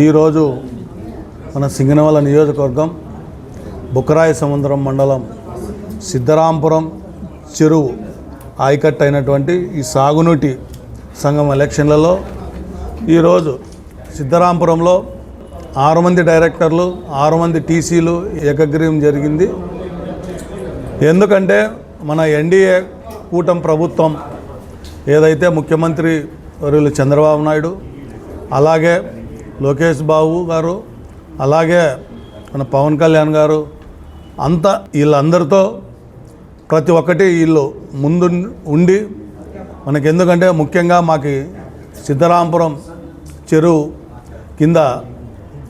ఈరోజు మన సింగనమల నియోజకవర్గం బుక్కరాయ సముద్రం మండలం సిద్ధరాంపురం చెరువు ఆయకట్టు అయినటువంటి ఈ సాగునీటి సంఘం ఎలక్షన్లలో ఈరోజు సిద్ధరాంపురంలో 6 మంది డైరెక్టర్లు 6 మంది టీసీలు ఏకగ్రీవం జరిగింది. ఎందుకంటే మన ఎన్డీఏ కూటమి ప్రభుత్వం ఏదైతే ముఖ్యమంత్రి వర్యులు చంద్రబాబు నాయుడు, అలాగే లోకేష్ బాబు గారు, అలాగే మన పవన్ కళ్యాణ్ గారు అంతా వీళ్ళందరితో ప్రతి ఒక్కటి వీళ్ళు ముందు ఉండి మనకి, ఎందుకంటే ముఖ్యంగా మాకు సిద్ధరాంపురం చెరువు కింద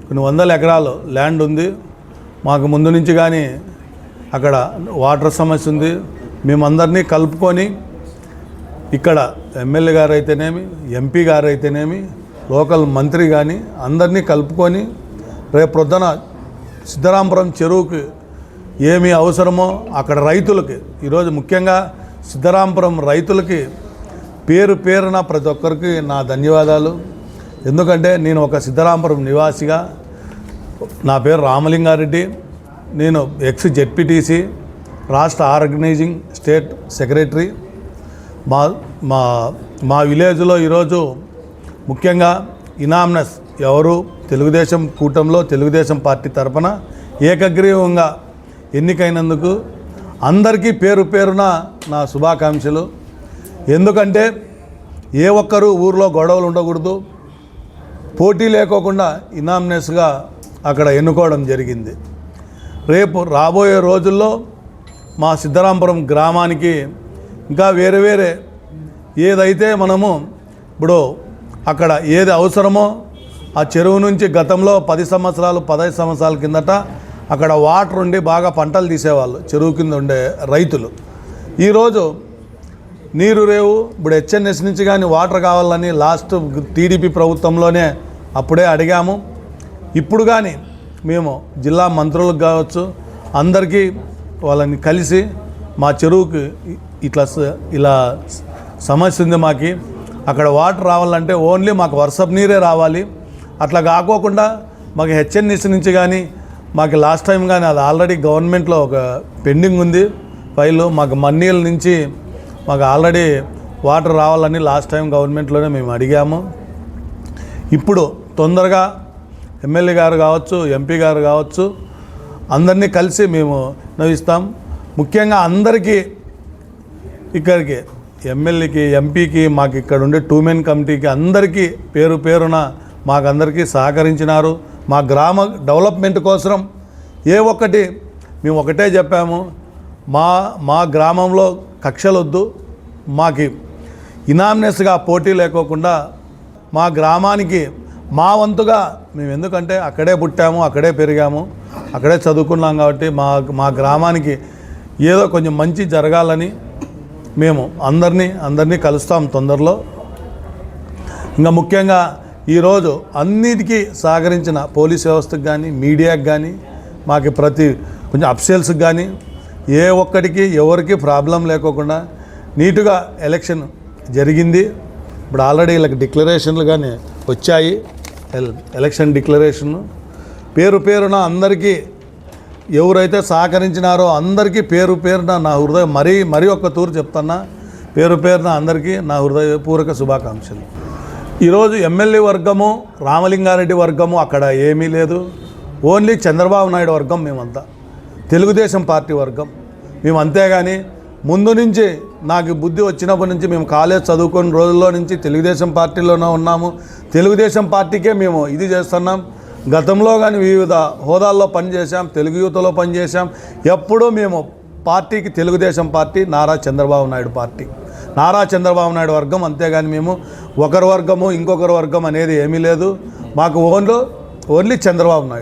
కొన్ని వందల ఎకరాలు ల్యాండ్ ఉంది. మాకు ముందు నుంచి కానీ అక్కడ వాటర్ సమస్య ఉంది. మేమందరినీ కలుపుకొని ఇక్కడ ఎమ్మెల్యే గారు అయితేనేమి, ఎంపీ గారు అయితేనేమి, లోకల్ మంత్రి కానీ అందరినీ కలుపుకొని రేపు ప్రొద్దున సిద్ధరాంపురం చెరువుకి ఏమి అవసరమో అక్కడ రైతులకి, ఈరోజు ముఖ్యంగా సిద్ధరాంపురం రైతులకి పేరు పేరున ప్రతి ఒక్కరికి నా ధన్యవాదాలు. ఎందుకంటే నేను ఒక సిద్ధరాంపురం నివాసిగా, నా పేరు రామలింగారెడ్డి, నేను ఎక్స్ జెడ్పీటీసీ, రాష్ట్ర ఆర్గనైజింగ్ స్టేట్ సెక్రటరీ. మా మా మా విలేజ్లో ఈరోజు ముఖ్యంగా ఇనామ్నస్ ఎవరు తెలుగుదేశం కూటమిలో తెలుగుదేశం పార్టీ తరఫున ఏకగ్రీవంగా ఎన్నికైనందుకు అందరికీ పేరు పేరున నా శుభాకాంక్షలు. ఎందుకంటే ఏ ఒక్కరూ ఊర్లో గొడవలు ఉండకూడదు, పోటీ లేకోకుండా ఇనామ్నస్గా అక్కడ ఎన్నుకోవడం జరిగింది. రేపు రాబోయే రోజుల్లో మా సిద్ధరాంపురం గ్రామానికి ఇంకా వేరే వేరే ఏదైతే మనము ఇప్పుడు అక్కడ ఏది అవసరమో ఆ చెరువు నుంచి గతంలో 15 సంవత్సరాల కిందట అక్కడ వాటర్ ఉండి బాగా పంటలు తీసేవాళ్ళు చెరువు కింద ఉండే రైతులు. ఈరోజు నీరు రేవు, ఇప్పుడు హెచ్ఎన్ఎస్ నుంచి కానీ వాటర్ కావాలని లాస్ట్ టీడీపీ ప్రభుత్వంలోనే అప్పుడే అడిగాము. ఇప్పుడు కానీ మేము జిల్లా మంత్రులకు కావచ్చు అందరికీ వాళ్ళని కలిసి మా చెరువుకి ఇలా సమస్య ఉంది, మాకు అక్కడ వాటర్ రావాలంటే ఓన్లీ మాకు వర్షపు నీరే రావాలి. అట్లా కాకోకుండా మాకు హెచ్ఎన్ఎస్ నుంచి కానీ మాకు లాస్ట్ టైం కానీ అది ఆల్రెడీ గవర్నమెంట్లో ఒక పెండింగ్ ఉంది ఫైలు. మాకు మన్నీల నుంచి మాకు ఆల్రెడీ వాటర్ రావాలని లాస్ట్ టైం గవర్నమెంట్లోనే మేము అడిగాము. ఇప్పుడు తొందరగా ఎమ్మెల్యే గారు కావచ్చు, ఎంపీ గారు కావచ్చు అందరినీ కలిసి మేము నవ్విస్తాం. ముఖ్యంగా అందరికీ ఇక్కడికి ఎమ్మెల్యేకి, ఎంపీకి, మాకు ఇక్కడ ఉండే 2 మెన్ కమిటీకి అందరికీ పేరు పేరున మాకందరికీ సహకరించినారు. మా గ్రామ డెవలప్మెంట్ కోసం ఏ ఒక్కటి మేము ఒకటే చెప్పాము, మా గ్రామంలో కక్షలొద్దు, మాకు ఇనామినస్గా పోటీ లేకోకుండా మా గ్రామానికి మా వంతుగా మేము, ఎందుకంటే అక్కడే పుట్టాము, అక్కడే పెరిగాము, అక్కడే చదువుకున్నాం కాబట్టి మా గ్రామానికి ఏదో కొంచెం మంచి జరగాలని మేము అందరినీ కలుస్తాం తొందరలో. ఇంకా ముఖ్యంగా ఈరోజు అన్నిటికీ సహకరించిన పోలీస్ వ్యవస్థకు కానీ, మీడియాకి కానీ, మాకు కొంచెం అఫీషియల్స్కి కానీ ఏ ఒక్కడికి ఎవరికి ప్రాబ్లం లేకోకుండా నీట్గా ఎలక్షన్ జరిగింది. ఇప్పుడు ఆల్రెడీ వీళ్ళకి డిక్లరేషన్లు కానీ వచ్చాయి, ఎలక్షన్ డిక్లరేషన్. పేరు పేరున అందరికీ ఎవరైతే సహకరించినారో అందరికీ పేరు పేరున నా హృదయ మరీ ఒక్క తూరు చెప్తున్నా, పేరు పేరున అందరికీ నా హృదయపూర్వక శుభాకాంక్షలు. ఈరోజు ఎమ్మెల్యే వర్గము, రామలింగారెడ్డి వర్గము అక్కడ ఏమీ లేదు. ఓన్లీ చంద్రబాబు నాయుడు వర్గం మేమంతా, తెలుగుదేశం పార్టీ వర్గం మేము. అంతేగాని ముందు నుంచి నాకు బుద్ధి వచ్చినప్పటి నుంచి మేము కాలేజ్ చదువుకున్న రోజుల్లో నుంచి తెలుగుదేశం పార్టీలోనే ఉన్నాము. తెలుగుదేశం పార్టీకే మేము ఇది చేస్తున్నాం. గతంలో కానీ వివిధ హోదాల్లో పనిచేసాం, తెలుగు యువతలో పనిచేసాం. ఎప్పుడూ మేము పార్టీకి తెలుగుదేశం పార్టీ, నారా చంద్రబాబు నాయుడు పార్టీ, నారా చంద్రబాబు నాయుడు వర్గం. అంతేగాని మేము ఒకరి వర్గము ఇంకొకరి వర్గం అనేది ఏమీ లేదు. మాకు ఓన్లీ చంద్రబాబు నాయుడు.